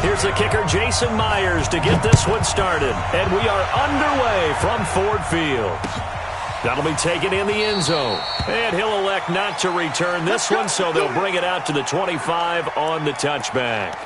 Here's the kicker, Jason Myers, to get this one started. And we are underway from Ford Field. That'll be taken in the end zone. And he'll elect not to return this one, so they'll bring it out to the 25 on the touchback.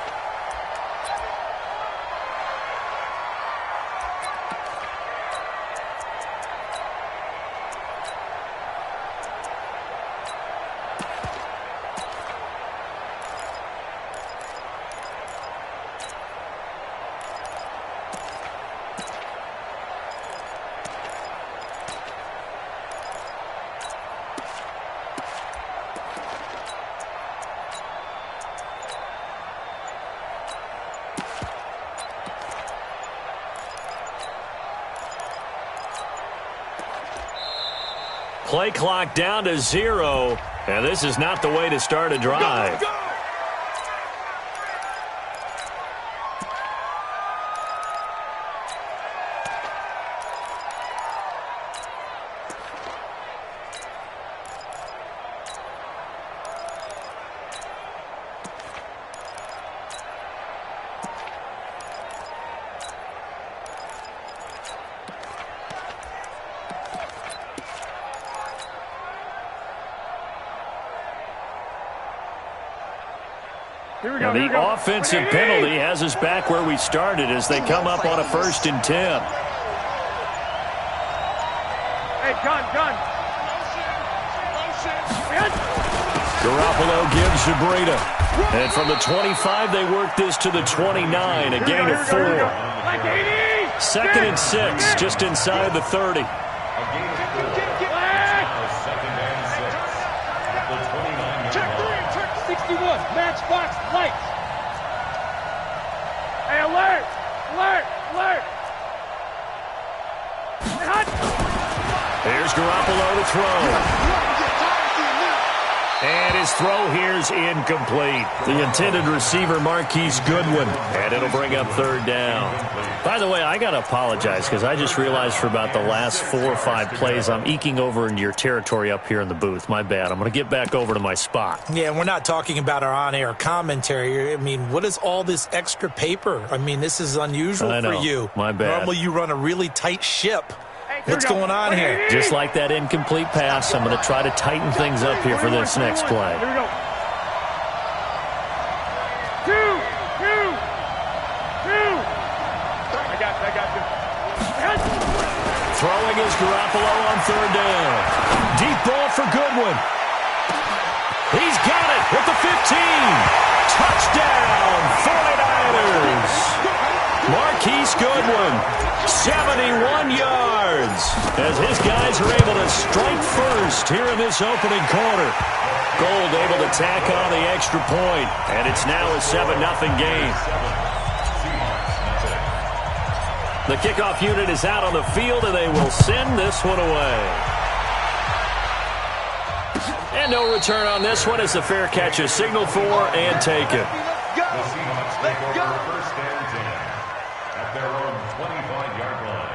Play clock down to 0, and this is not the way to start a drive. Go! Now the offensive penalty has us back where we started as they come up on a 1st and 10. Hey, gun. Garoppolo gives to Breida. And from the 25, they work this to the 29, a gain of 4. 2nd and 6, just inside the 30. Matchbox lights. Hey, alert! Here's Garoppolo to throw. And his throw here's incomplete. The intended receiver, Marquise Goodwin. And it'll bring up 3rd down. By the way, I got to apologize because I just realized for about the last 4 or 5 plays, I'm eking over into your territory up here in the booth. My bad. I'm going to get back over to my spot. Yeah, we're not talking about our on-air commentary. I mean, what is all this extra paper? I mean, this is unusual for you. My bad. Normally you run a really tight ship. What's going on here? Just like that incomplete pass, I'm going to try to tighten things up here for this next play. Here we go. 2. I got you. Throwing is Garoppolo on 3rd down. Deep ball for Goodwin. He's got it at the 15. Touchdown, 49ers. Marquise Goodwin, 71 yards, as his guys are able to strike first here in this opening quarter. Gold able to tack on the extra point, and it's now a 7-0 game. The kickoff unit is out on the field, and they will send this one away. And no return on this one as the fair catch is signaled for and taken. Let's go. First and 10 at their own 25-yard line.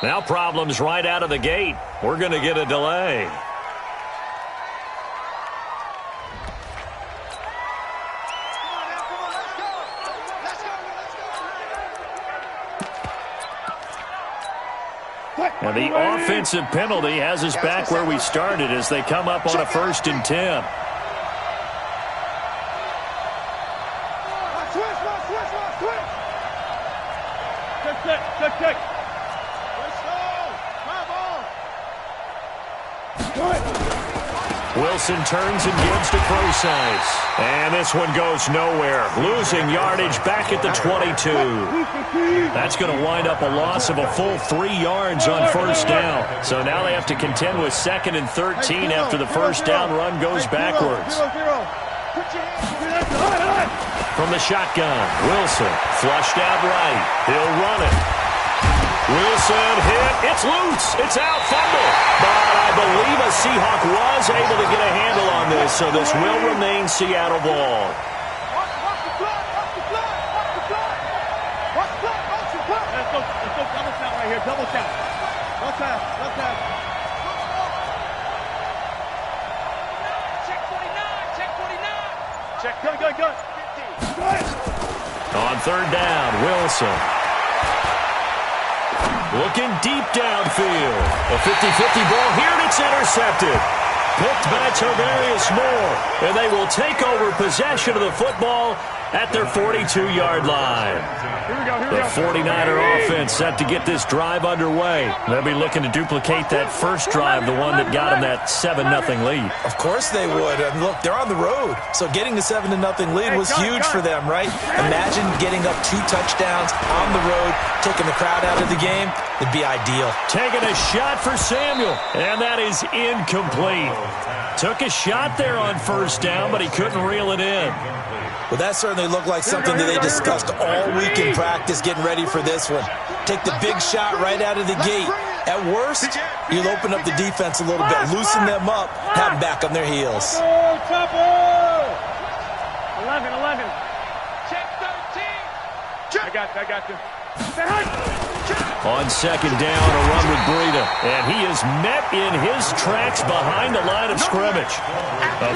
Now problems right out of the gate. We're going to get a delay. And the offensive penalty has us back where we started as they come up on a 1st and 10. Check. Wilson turns and gives to Procise. And this one goes nowhere. Losing yardage back at the 22. That's going to wind up a loss of a full 3 yards on first down. So now they have to contend with 2nd and 13 after the first down run goes backwards. From the shotgun, Wilson flushed out right. He'll run it. Wilson hit. It's loose. It's out. Fumble. But I believe a Seahawk was able to get a handle on this, so this will remain Seattle ball. Let's go double count right here. Double count. No pass. No pass. Check 49. Check 49. Check. Good. On third down, Wilson. Looking deep downfield. A 50-50 ball here, and it's intercepted. Picked by Tavarius Moore. And they will take over possession of the football at their 42-yard line. The 49er offense set to get this drive underway. They'll be looking to duplicate that first drive, the one that got them that 7-0 lead. Of course they would. And look, they're on the road. So getting the 7-0 lead was huge for them, right? Imagine getting up 2 touchdowns on the road, taking the crowd out of the game. It'd be ideal. Taking a shot for Samuel, and that is incomplete. Took a shot there on first down, but he couldn't reel it in. Well, that certainly looked like something that they discussed all week in practice, getting ready for this one. Take the big shot right out of the gate. At worst, you'll open up the defense a little bit, loosen them up, have them back on their heels. 11. Check 13. I got you. On second down, a run with Breida. And he is met in his tracks behind the line of scrimmage.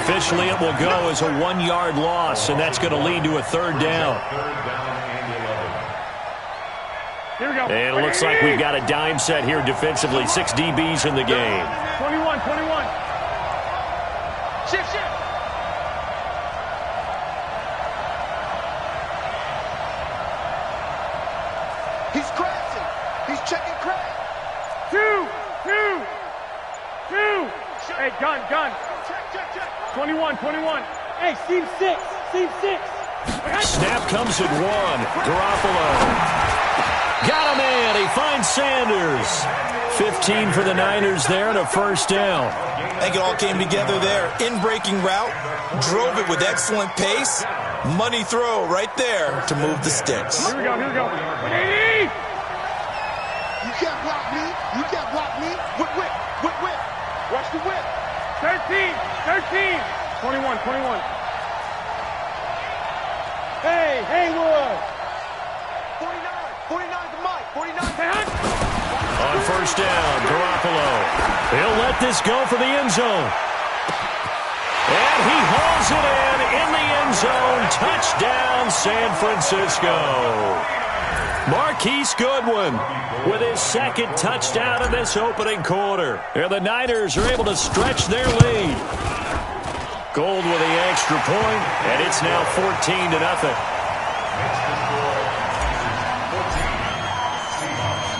Officially, it will go as a 1-yard loss, and that's going to lead to a third down. Here we go. And it looks like we've got a dime set here defensively. 6 DBs in the game. 21. Shift. He's crashing. He's checking crash. 2. Hey, gun. Check. 21. Hey, seam 6. Snap comes at 1. Garoppolo. Got him in. He finds Sanders. 15 for the Niners there and a first down. I think it all came together there. In-breaking route. Drove it with excellent pace. Money throw right there to move the sticks. Here we go. You can't block me. Whip. Watch the whip. 13. 21. Hey, Haywood. 49 to Mike. 49. On first down, Garoppolo. He'll let this go for the end zone. And he hauls it in the end zone. Touchdown, San Francisco. Marquise Goodwin with his 2nd touchdown in this opening quarter. And the Niners are able to stretch their lead. Gold with the extra point, and it's now 14-0.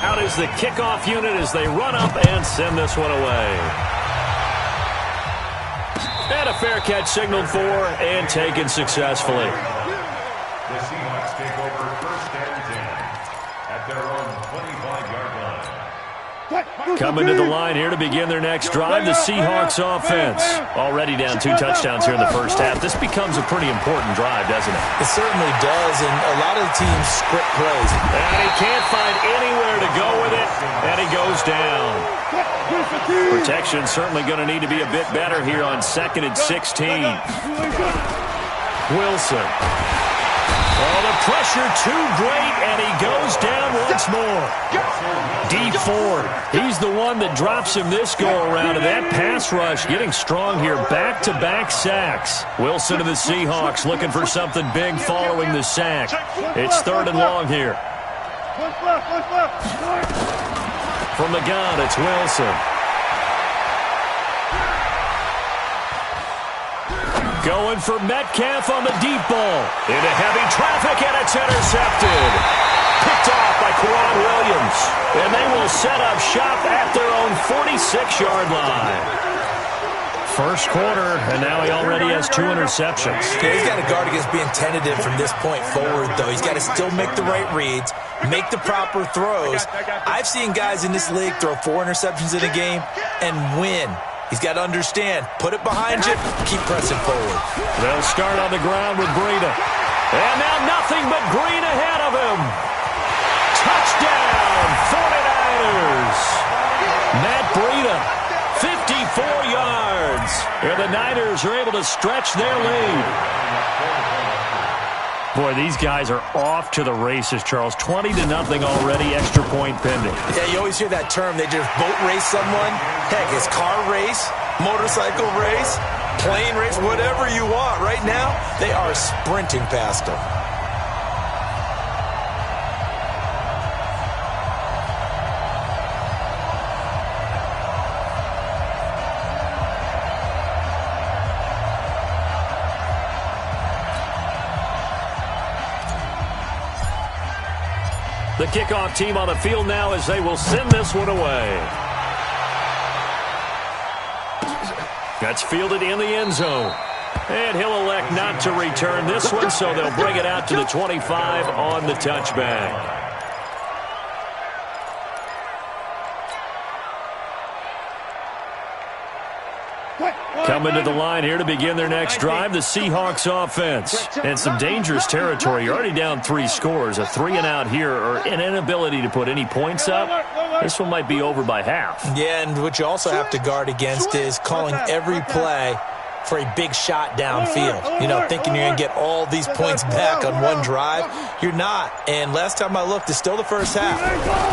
Out is the kickoff unit as they run up and send this one away. And a fair catch signaled for and taken successfully. The Seahawks take over 1st and 10 at their own 25-yard line. Coming to the line here to begin their next drive, the Seahawks offense. Already down 2 touchdowns here in the first half. This becomes a pretty important drive, doesn't it? It certainly does, and a lot of the teams script plays. And he can't find anywhere to go with it, and he goes down. Protection certainly going to need to be a bit better here on 2nd and 16. Wilson. Oh, the pressure too great, and he goes down once more. Deep Ford. He's the one that drops him this go-around, and that pass rush getting strong here. Back-to-back sacks. Wilson to the Seahawks looking for something big following the sack. It's 3rd and long here. From the gun, it's Wilson. Going for Metcalf on the deep ball. Into heavy traffic, and it's intercepted. Picked off by Kwan Williams. And they will set up shop at their own 46-yard line. First quarter, and now he already has 2 interceptions. Yeah, he's got to guard against being tentative from this point forward, though. He's got to still make the right reads, make the proper throws. I've seen guys in this league throw 4 interceptions in a game and win. He's got to understand, put it behind you, keep pressing forward. They'll start on the ground with Breida. And now nothing but green ahead of him. Touchdown, 49ers. Matt Breida, 54 yards. And the Niners are able to stretch their lead. Boy, these guys are off to the races, Charles. 20-0 already, extra point pending. Yeah, you always hear that term. They just boat race someone. Heck, it's car race, motorcycle race, plane race, whatever you want. Right now, they are sprinting past them. The kickoff team on the field now as they will send this one away. That's fielded in the end zone. And he'll elect not to return this one, so they'll bring it out to the 25 on the touchback. Coming to the line here to begin their next drive, the Seahawks offense. And some dangerous territory. You're already down 3 scores. A 3-and-out here, or an inability to put any points up. This one might be over by half. Yeah, and what you also have to guard against is calling every play for a big shot downfield. You know, thinking you're going to get all these points back on one drive. You're not. And last time I looked, it's still the first half.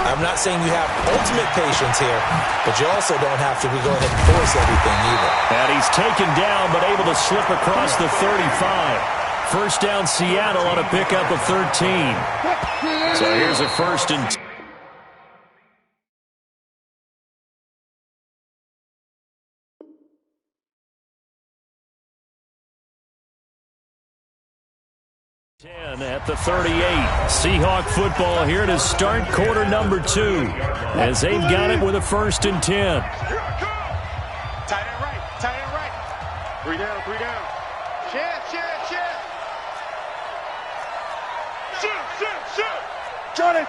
I'm not saying you have ultimate patience here, but you also don't have to go ahead and force everything either. And he's taken down, but able to slip across the 35. First down, Seattle on a pickup of 13. So here's a 1st and 10. At the 38. Seahawk football here to start quarter number 2 as they've got it with a 1st and 10. Tight end right, tight end right. 3 down, 3 down. Shoot. Shot it.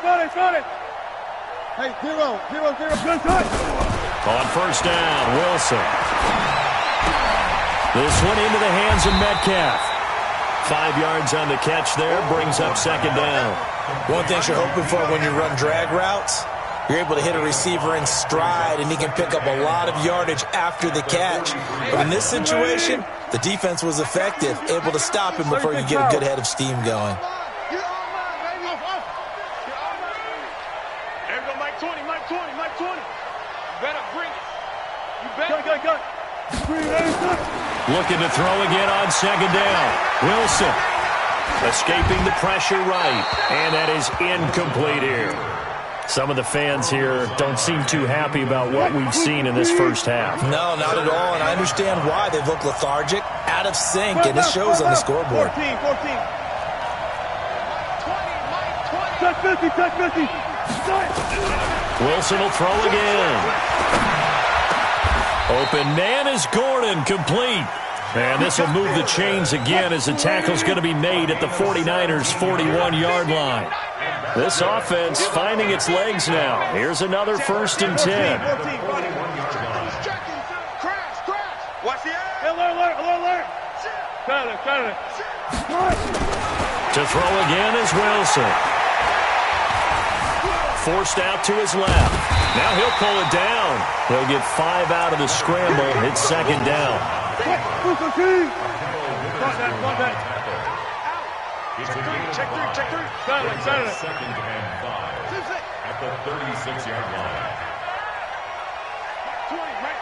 Hey, 0. Good touch. On first down, Wilson. This one into the hands of Metcalf. 5 yards on the catch there, brings up 2nd down. One thing you're hoping for when you run drag routes, you're able to hit a receiver in stride, and he can pick up a lot of yardage after the catch. But in this situation, the defense was effective, able to stop him before you get a good head of steam going. There we go, Mike 20. You better bring it. You better. Cut. Looking to throw again on 2nd down. Wilson escaping the pressure right, and that is incomplete here. Some of the fans here don't seem too happy about what we've seen in this first half. No, not at all, and I understand why. They look lethargic, out of sync, and it shows on the scoreboard. 14. Touch 50. Wilson will throw again. Open man is Gordon, complete. And this will move the chains again as the tackle's going to be made at the 49ers' 41-yard line. This offense finding its legs now. Here's another 1st and 10. Watch the eye. Alert. Got it. To throw again is Wilson. Forced out to his left. Now he'll pull it down. He'll get 5 out of the scramble. It's 2nd down. Check 3. Got it. 2nd and 5 at the 36-yard line.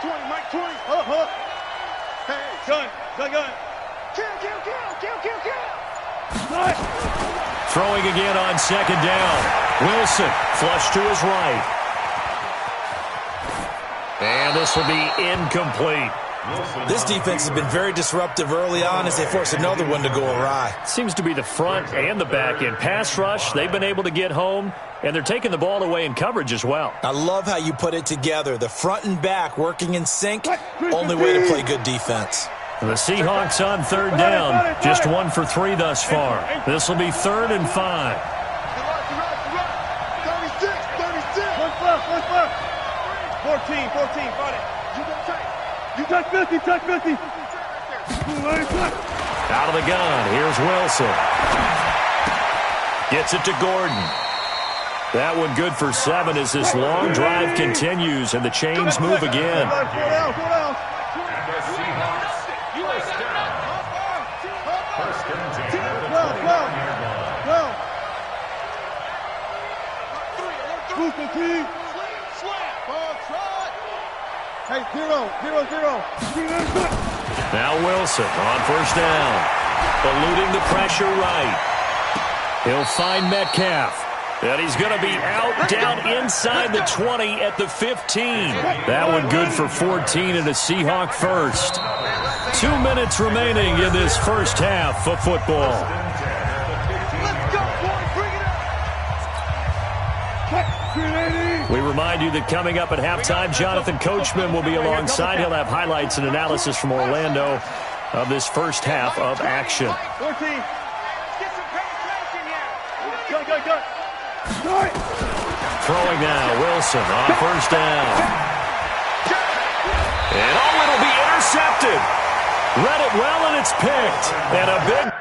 20, Mike 20. Hey, Gun. Kill. Throwing again on 2nd down. Wilson flush to his right. And this will be incomplete. This defense has been very disruptive early on as they force another one to go awry. Seems to be the front and the back end. Pass rush, they've been able to get home, and they're taking the ball away in coverage as well. I love how you put it together. The front and back working in sync, only way to play good defense. The Seahawks on third down, just 1 for 3 thus far. This will be 3rd and 5. 14, got it. You touch 50, touch 50. Out of the gun, here's Wilson. Gets it to Gordon. That one good for 7 as this long drive continues and the chains move again. Hey, 0. Now Wilson on first down. Eluding the pressure right. He'll find Metcalf. And he's going to be out down inside the 20 at the 15. That one good for 14 and a Seahawk first. 2 minutes remaining in this first half of football. We remind you that coming up at halftime, Jonathan Coachman will be alongside. He'll have highlights and analysis from Orlando of this first half of action. 14. Throwing now, Wilson on first down. And it'll be intercepted. Read it well, and it's picked. And a big...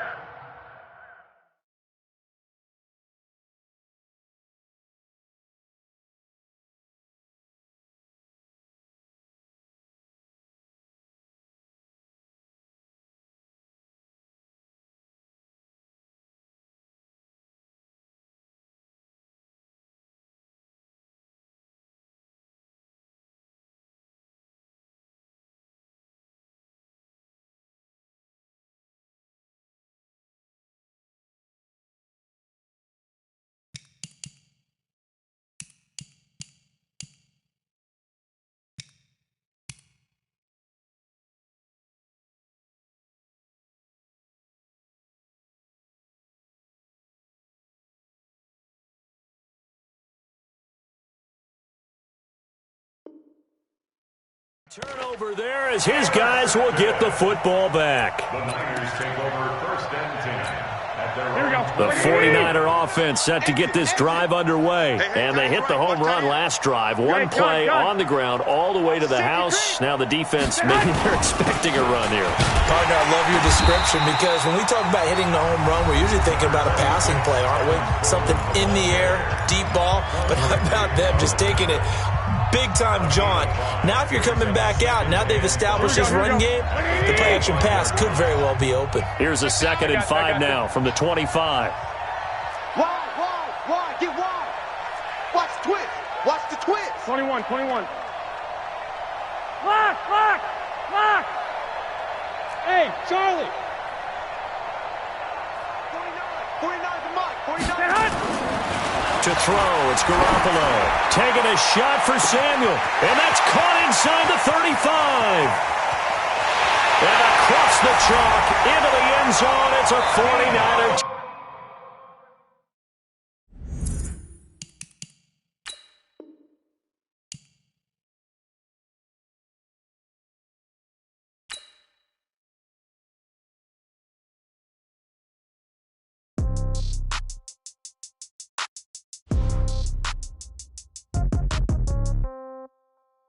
Turnover there as his guys will get the football back. The Niners take over 1st and 10 at their Here we go. The 49er offense set to get this drive underway. And they hit the home run last drive. One play on the ground all the way to the house. Now the defense, maybe they're expecting a run here. Partner, I love your description because when we talk about hitting the home run, we're usually thinking about a passing play, aren't we? Something in the air, deep ball. But how about them just taking it big-time jaunt? Now if you're coming back out, now they've established this run game, the play-action pass could very well be open. Here's a 2nd and 5 now from the 25. Wide, get wide. Watch the twist. Watch the twist. 21. Lock. Hey, Charlie. 49 to Mike. 49. To throw, it's Garoppolo. Taking a shot for Samuel. And that's caught inside the 35. And across the chalk into the end zone. It's a 49er.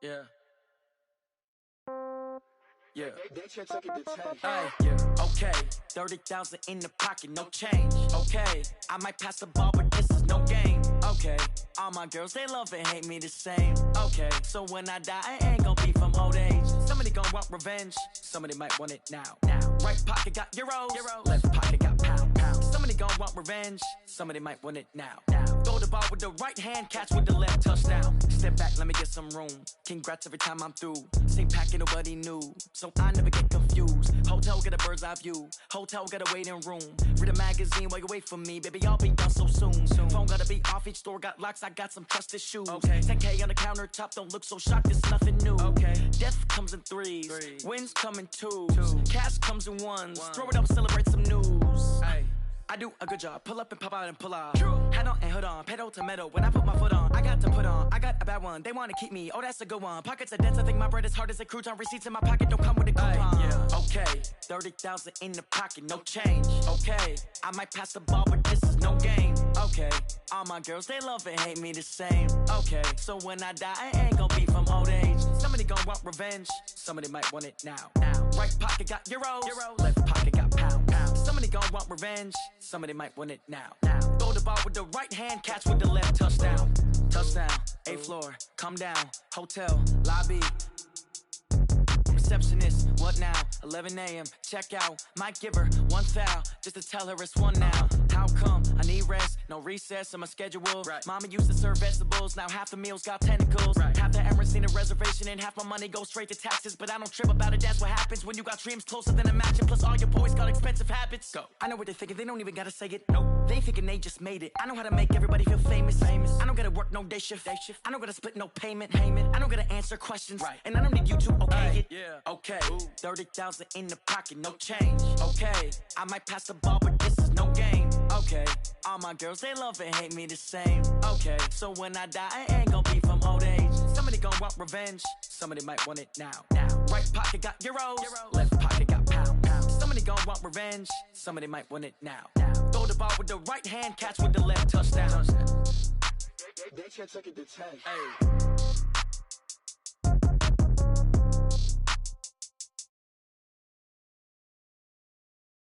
Yeah. Yeah. Okay. 30,000 in the pocket, no change. Okay. I might pass the ball, but this is no game. Okay. All my girls, they love and hate me the same. Okay. So when I die, I ain't gonna be from old age. Somebody gonna want revenge. Somebody might want it now. Right pocket got euros. Left pocket got pound. Somebody gonna want revenge. Somebody might want it now. Throw the ball with the right hand, catch with the left, touchdown. Step back, let me get some room. Congrats every time I'm through. Same packet, nobody knew. So I never get confused. views. Hotel get a bird's eye view. Hotel got a waiting room. Read a magazine while you wait for me. Baby, I'll be done so soon. Phone gotta be off, each store got locks. I got some trusted shoes. Okay. 10K on the countertop, don't look so shocked, it's nothing new. Okay. Death comes in threes. Wins come in twos. Cash comes in ones. Throw it up, celebrate some news. Ay. I do a good job, pull up and pop out and pull off. Hat on and hood on, pedal to metal. When I put my foot on, I got to put on. I got a bad one, they wanna keep me. Oh, that's a good one. Pockets are dense, I think my bread is hard as a crouton. Receipts in my pocket don't come with a coupon. Yeah. Okay, 30,000 in the pocket, no change. Okay, I might pass the ball, but this is no game. Okay, all my girls, they love and hate me the same. Okay, so when I die, I ain't gon' be from old age. Somebody gon' want revenge, somebody might want it now. Right pocket got euros, left pocket got pounds. Somebody gon' want revenge, somebody might want it now. Throw the ball with the right hand, catch with the left, touchdown. Touchdown, 8th floor, come down, hotel, lobby. Receptionist, what now? 11 a.m., check out. Might give her one foul, just to tell her it's one now. How come? I need rest, no recess in my schedule. Right. Mama used to serve vegetables, now half the meals got tentacles. Right. Half the Emirates need a reservation and half my money goes straight to taxes. But I don't trip about it, that's what happens when you got dreams closer than a match. And plus all your boys got expensive habits. Go. I know what they're thinking, they don't even gotta say it. Nope. They ain't thinking they just made it. I know how to make everybody feel famous. I don't gotta work no day shift. I don't gotta split no payment. I don't gotta answer questions. Right. And I don't need you to okay it. Yeah. Okay, 30,000 in the pocket, no change. Okay, I might pass the ball, but this is no game. Okay, all my girls, they love and hate me the same. Okay, so when I die, I ain't gon' be from old age. Somebody gon' want revenge, somebody might want it now. Right pocket got euros, left pocket got pounds. Somebody gon' want revenge, somebody might want it now. Throw the ball with the right hand, catch with the left, touchdown. They can't take it to 10.